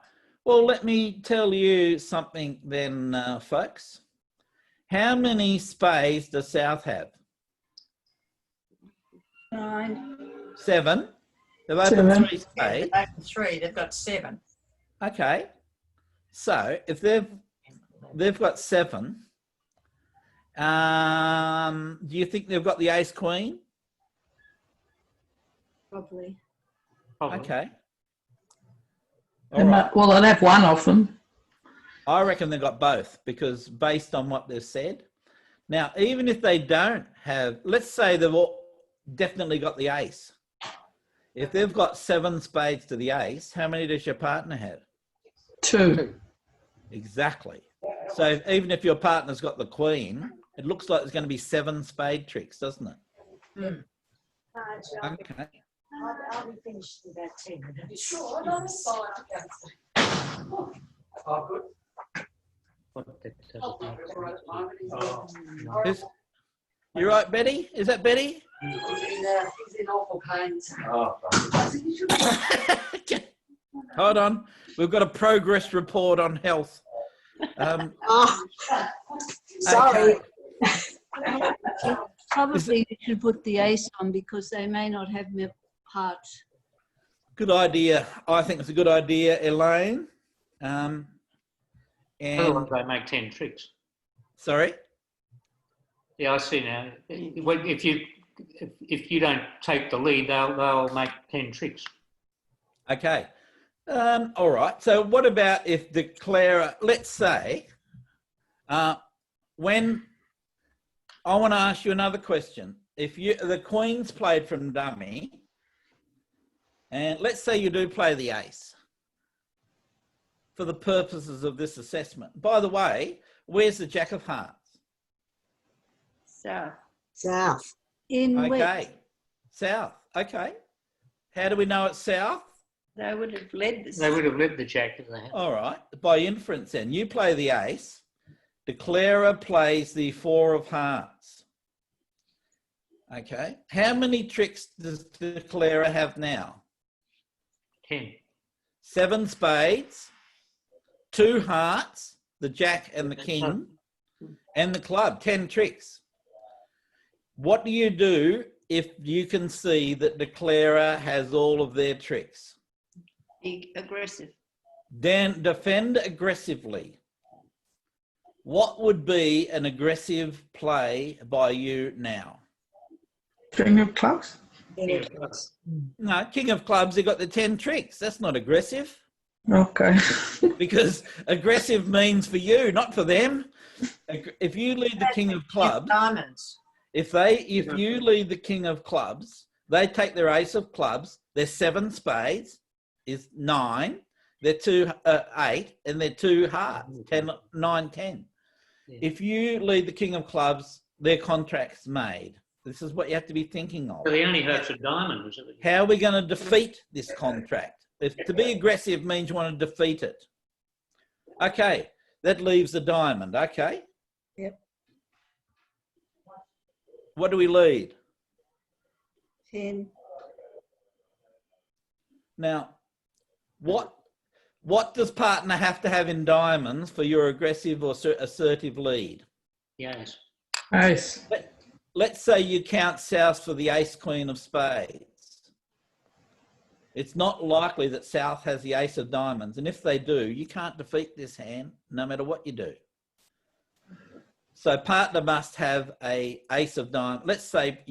Well, let me tell you something then, folks. How many spades does South have? 9. 7. They've opened 3 spades. They've opened 3. They've got 7. Okay. So if they've got 7, do you think they've got the ace queen? Probably. Probably. Okay. They All right. might, well, they'll have one of them. I reckon they've got both because based on what they've said. Now, even if they don't have, let's say they've all definitely got the ace. If they've got 7 spades to the ace, how many does your partner have? 2. Exactly. So even if your partner's got the queen, it looks like there's going to be 7 spade tricks, doesn't it? Mm. Okay. I'll be finished in about 10 minutes. What that doesn't make sense. You right, Betty? Is that Betty? He's in awful pain. Hold on. We've got a progress report on health. Oh, sorry. Okay. Probably you should put the ace on because they may not have hearts. Good idea. I think it's a good idea, Elaine. And Otherwise, they make 10 tricks. sorry. Yeah, I see now. If you don't take the lead, they'll make 10 tricks. Okay. All right. So what about if declare, let's say, when I want to ask you another question. If the queen's played from dummy, and let's say you do play the ace for the purposes of this assessment. By the way, where's the jack of hearts? So, South. In Okay. west. South. Okay. How do we know it's south? they would have led this. They would have led the jack if they had. All right. By inference then, you play the ace. Declarer plays the 4 of hearts. Okay. How many tricks does the declarer have now? 10. 7 spades, 2 hearts, the jack and the king, and the club. 10 tricks. What do you do if you can see that declarer has all of their tricks? Be aggressive. Then defend aggressively. What would be an aggressive play by you now? King of clubs. No, king of clubs, they got the 10 tricks. That's not aggressive Okay. because aggressive means for you, not for them. If you lead the king of clubs, Diamonds. if you lead the king of clubs, they take their ace of clubs, their 7 spades is 9, their 2 8, and their 2 hearts, 10, 9, 10. Yeah. If you lead the king of clubs, their contract's made. This is what you have to be thinking of. So the only hurts a diamond, was it? How are we going to defeat this contract? If to be aggressive means you want to defeat it. Okay, that leaves the diamond. Okay. Yep. What do we lead? 10. Now, what does partner have to have in diamonds for your aggressive or assertive lead? Yes. Ace. Let's say you count South for the ace queen of spades. It's not likely that South has the ace of diamonds. And if they do, you can't defeat this hand no matter what you do. So partner must have a ace of diamonds. Let's say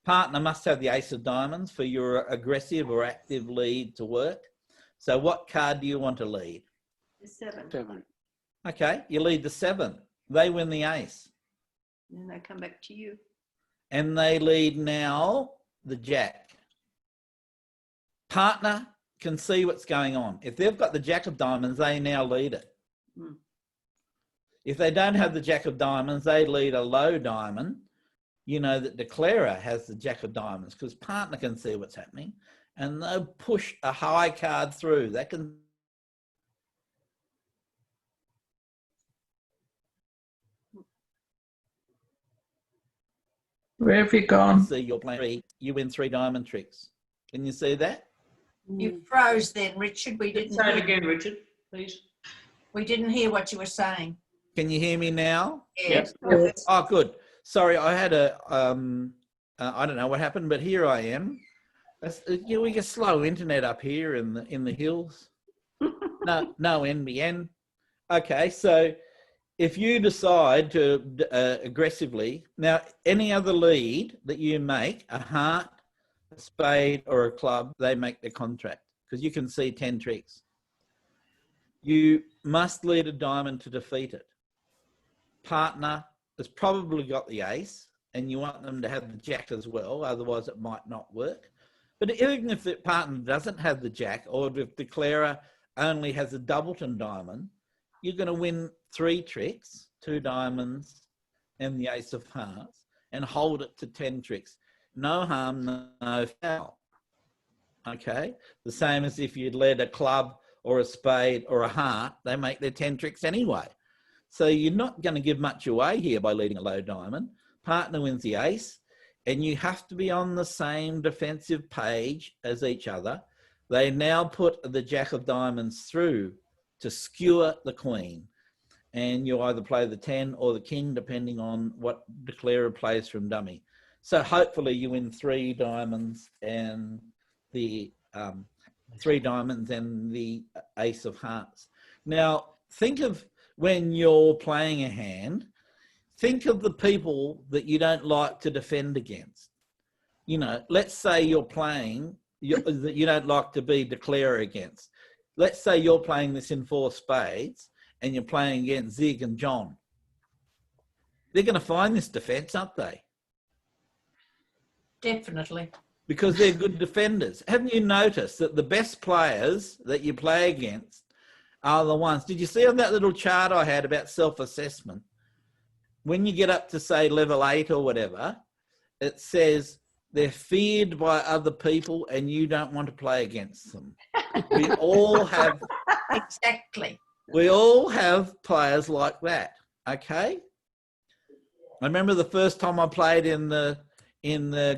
partner must have the ace of diamonds for your aggressive or active lead to work. So what card do you want to lead? The 7. 7. Okay, you lead the 7. They win the ace. And then they come back to you. And they lead now the jack. Partner can see what's going on. If they've got the jack of diamonds, they now lead it. Hmm. If they don't have the jack of diamonds, they lead a low diamond. You know that declarer has the jack of diamonds because partner can see what's happening and they'll push a high card through. They can Where have you gone? see you're playing three, you win 3 diamond tricks. Can you see that? You froze then, Richard. We didn't Say it hear. again, Richard, please. We didn't hear what you were saying. Can you hear me now? Yes. Oh, good. Sorry, I had a, I don't know what happened, but here I am. We get slow internet up here in the hills. No NBN. Okay, so if you decide to aggressively, now any other lead that you make, a heart, a spade or a club, they make the contract because you can see 10 tricks. You must lead a diamond to defeat it. Partner has probably got the ace and you want them to have the jack as well, otherwise it might not work. But even if the partner doesn't have the jack or if declarer only has a doubleton diamond, you're going to win 3 tricks, 2 diamonds and the ace of hearts and hold it to 10 tricks. No harm, no foul. Okay? The same as if you'd led a club or a spade or a heart, they make their 10 tricks anyway. So you're not going to give much away here by leading a low diamond. Partner wins the ace and you have to be on the same defensive page as each other. They now put the jack of diamonds through to skewer the queen. And you either play the 10 or the king, depending on what declarer plays from dummy. So hopefully you win 3 diamonds and the 3 diamonds and the ace of hearts. Now, think of when you're playing a hand, think of the people that you don't like to defend against. You know, let's say you're playing that you don't like to be declarer against. Let's say you're playing this in 4 spades and you're playing against Zig and John. They're going to find this defense, aren't they? Definitely. Because they're good defenders. Haven't you noticed that the best players that you play against are the ones? Did you see on that little chart I had about self-assessment? When you get up to, say, level 8 or whatever, it says they're feared by other people and you don't want to play against them. We all have... Exactly. We all have players like that, okay? I remember the first time I played in the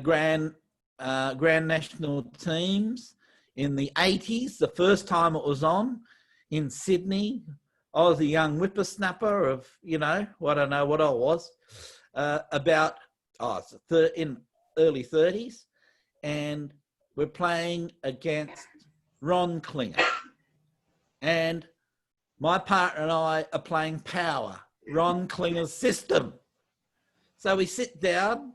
Grand National teams in the 80s, the first time it was on in Sydney. I was a young whippersnapper of, you know, I don't know what I was, in early 30s, and we're playing against Ron Klinger. And my partner and I are playing power, Ron Klinger's system. So we sit down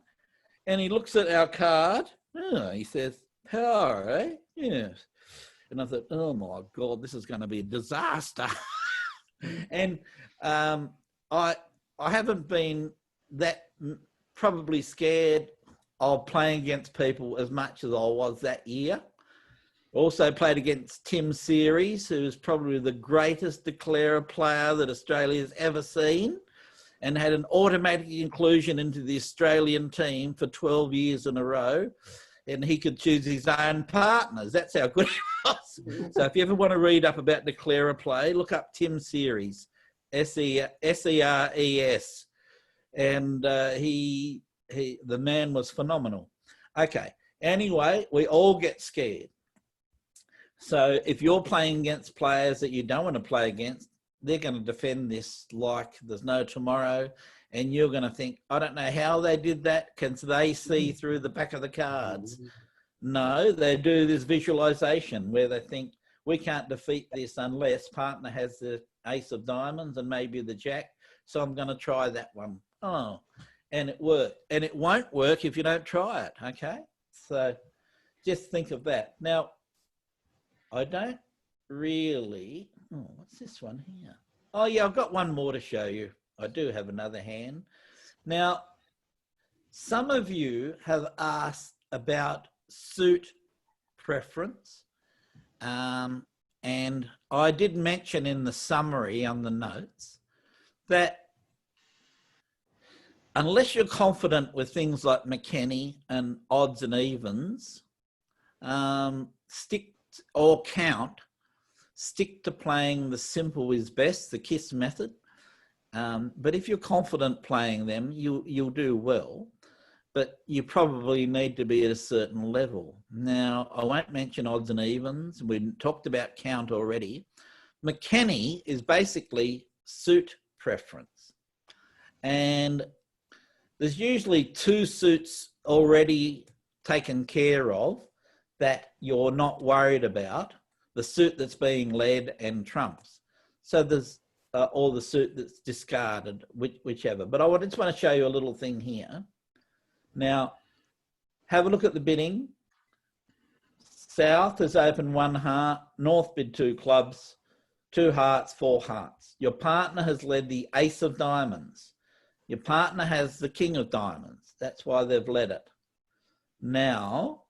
and he looks at our card. Oh, he says, power, eh? Yes. And I thought, oh my God, this is going to be a disaster. And I haven't been that probably scared of playing against people as much as I was that year. Also played against Tim Series, who is probably the greatest declarer player that Australia's ever seen, and had an automatic inclusion into the Australian team for 12 years in a row. And he could choose his own partners. That's how good he was. So if you ever want to read up about declarer play, look up Tim Series, S-E-R-E-S. And the man was phenomenal. Okay, anyway, we all get scared. So if you're playing against players that you don't want to play against, they're going to defend this like there's no tomorrow. And you're going to think, I don't know how they did that. Can they see through the back of the cards? No, they do this visualization where they think, we can't defeat this unless partner has the ace of diamonds and maybe the jack. So I'm going to try that one. Oh, and it worked. And it won't work if you don't try it, okay? So just think of that. Now, I don't really... Oh, what's this one here? Oh, yeah, I've got one more to show you. I do have another hand. Now, some of you have asked about suit preference And I did mention in the summary on the notes that unless you're confident with things like McKenny and odds and evens, stick to playing the simple is best, the KISS method. But if you're confident playing them, you'll do well. But you probably need to be at a certain level. Now, I won't mention odds and evens. We talked about count already. McKenny is basically suit preference. And there's usually two suits already taken care of that you're not worried about, the suit that's being led and trumps. So there's or the suit that's discarded, whichever. But I just want to show you a little thing here. Now, have a look at the bidding. South has opened 1 heart, North bid 2 clubs, 2 hearts, 4 hearts. Your partner has led the ace of diamonds. Your partner has the king of diamonds. That's why they've led it. Now,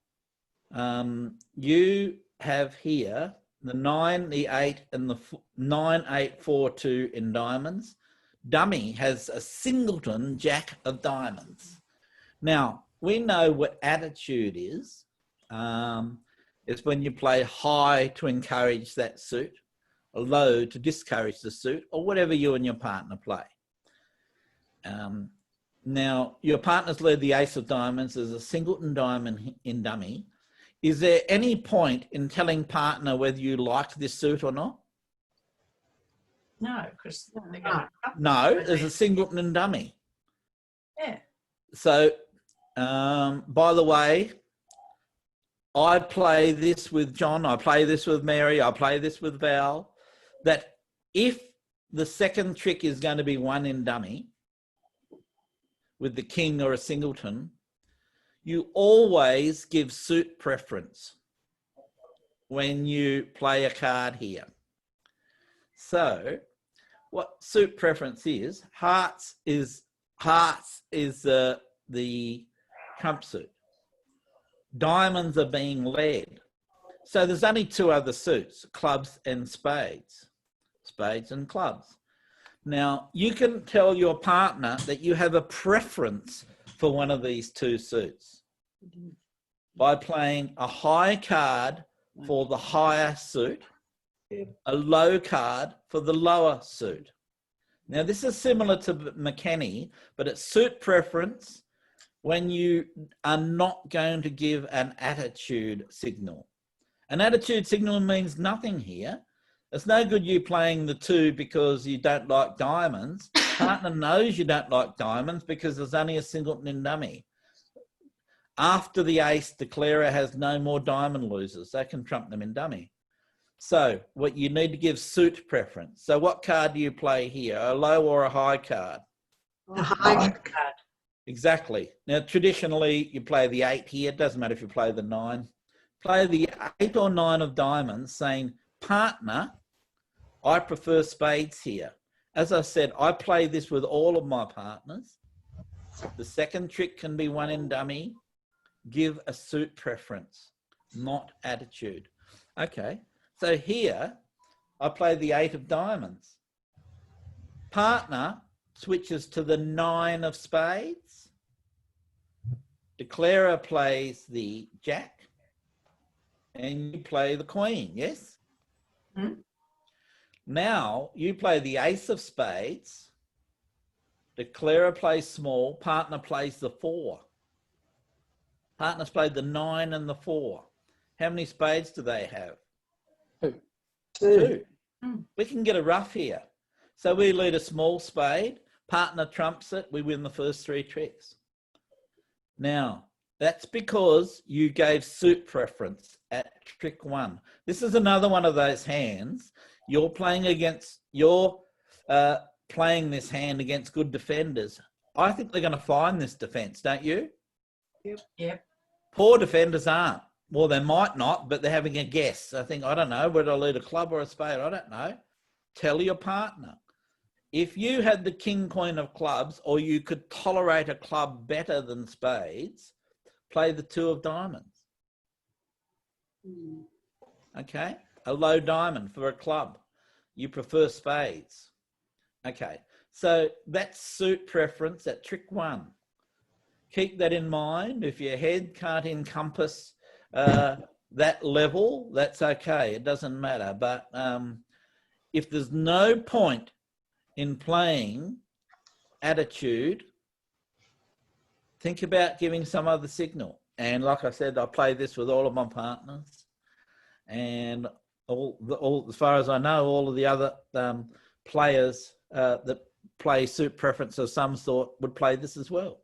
you have here the 9, the 8, and the 9, 8, 4, 2 in diamonds. Dummy has a singleton jack of diamonds. Now, we know what attitude is. It's when you play high to encourage that suit, or low to discourage the suit, or whatever you and your partner play. Now, your partner's led the ace of diamonds. There's a singleton diamond in dummy. Is there any point in telling partner whether you like this suit or not? No, because they're going to. No, there's a singleton in dummy. Yeah. So, by the way, I play this with John, I play this with Mary, I play this with Val, that if the second trick is going to be 1 in dummy with the king or a singleton, you always give suit preference when you play a card here. So what suit preference is, hearts is the trump suit. Diamonds are being led. So there's only 2 other suits, clubs and spades. Spades and clubs. Now, you can tell your partner that you have a preference for one of these 2 suits by playing a high card for the higher suit, a low card for the lower suit. Now, this is similar to McKenny, but it's suit preference when you are not going to give an attitude signal. An attitude signal means nothing here. It's no good you playing the 2 because you don't like diamonds. Partner knows you don't like diamonds because there's only a singleton in dummy. After the ace, declarer has no more diamond losers. They can trump them in dummy. So what you need to give suit preference. So what card do you play here? A low or a high card? A high card. Exactly. Now, traditionally, you play the 8 here. It doesn't matter if you play the 9. Play the 8 or 9 of diamonds, saying, partner, I prefer spades here. As I said, I play this with all of my partners. The second trick can be 1 in dummy. Give a suit preference, not attitude. Okay, so here, I play the 8 of diamonds. Partner switches to the 9 of spades. Declarer plays the jack. And you play the queen, yes? Mm-hmm. Now, you play the ace of spades. Declarer plays small. Partner plays the 4. Partners played the 9 and the 4. How many spades do they have? 2. We can get a rough here. So we lead a small spade. Partner trumps it. We win the first 3 tricks. Now, that's because you gave suit preference at trick 1. This is another one of those hands. You're playing this hand against good defenders. I think they're going to find this defense, don't you? Yep. Poor defenders aren't. Well, they might not, but they're having a guess. I think, I don't know, whether I lead a club or a spade, I don't know. Tell your partner. If you had the king, queen of clubs, or you could tolerate a club better than spades, play the 2 of diamonds. Okay? a low diamond for a club. You prefer spades. Okay, so that's suit preference at trick 1. Keep that in mind. If your head can't encompass that level, that's okay. It doesn't matter. But if there's no point in playing attitude, think about giving some other signal. And like I said, I play this with all of my partners, and all as far as I know, all of the other players that play suit preference of some sort would play this as well.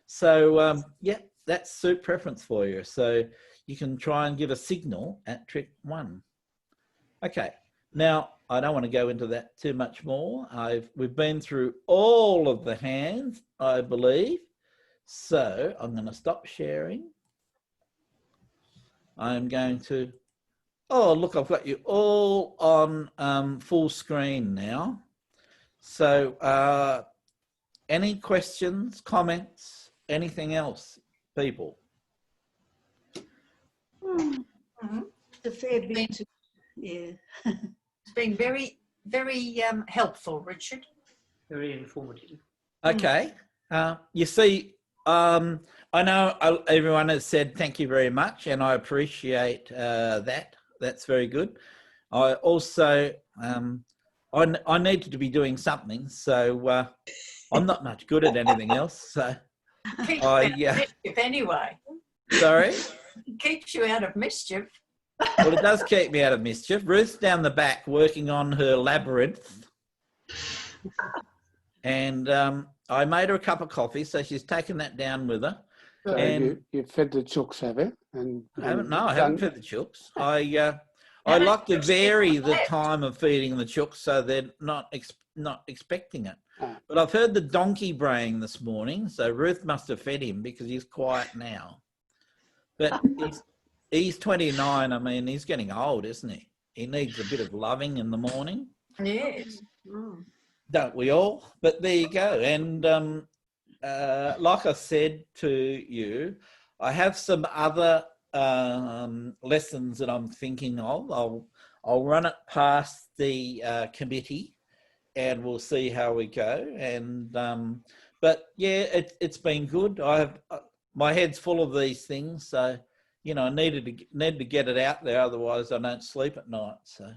So yeah, that's suit preference for you. So you can try and give a signal at trick 1. Okay, now I don't want to go into that too much more. We've been through all of the hands, I believe. So I'm going to stop sharing. I'm going to, oh, look, I've got you all on full screen now. So any questions, comments, anything else, people? The fair bit. Yeah. It's been very, very helpful, Richard. Very informative. Okay. You see, I know everyone has said thank you very much, and I appreciate that. That's very good. I also, I needed to be doing something, so I'm not much good at anything else. So Keeps you out of mischief anyway. Sorry? It keeps you out of mischief. Well, it does keep me out of mischief. Ruth's down the back working on her labyrinth. And I made her a cup of coffee, so she's taken that down with her. So And you've fed the chooks, have you? I haven't fed the chooks. I like to vary the time of feeding the chooks so they're not expecting it. But I've heard the donkey braying this morning, so Ruth must have fed him because he's quiet now. But he's 29. I mean, he's getting old, isn't he? He needs a bit of loving in the morning. Yes. Don't we all? But there you go. And like I said to you, I have some other lessons that I'm thinking of. I'll run it past the committee, and we'll see how we go. And but yeah, it's been good. My head's full of these things, so you know I need to get it out there. Otherwise, I don't sleep at night. So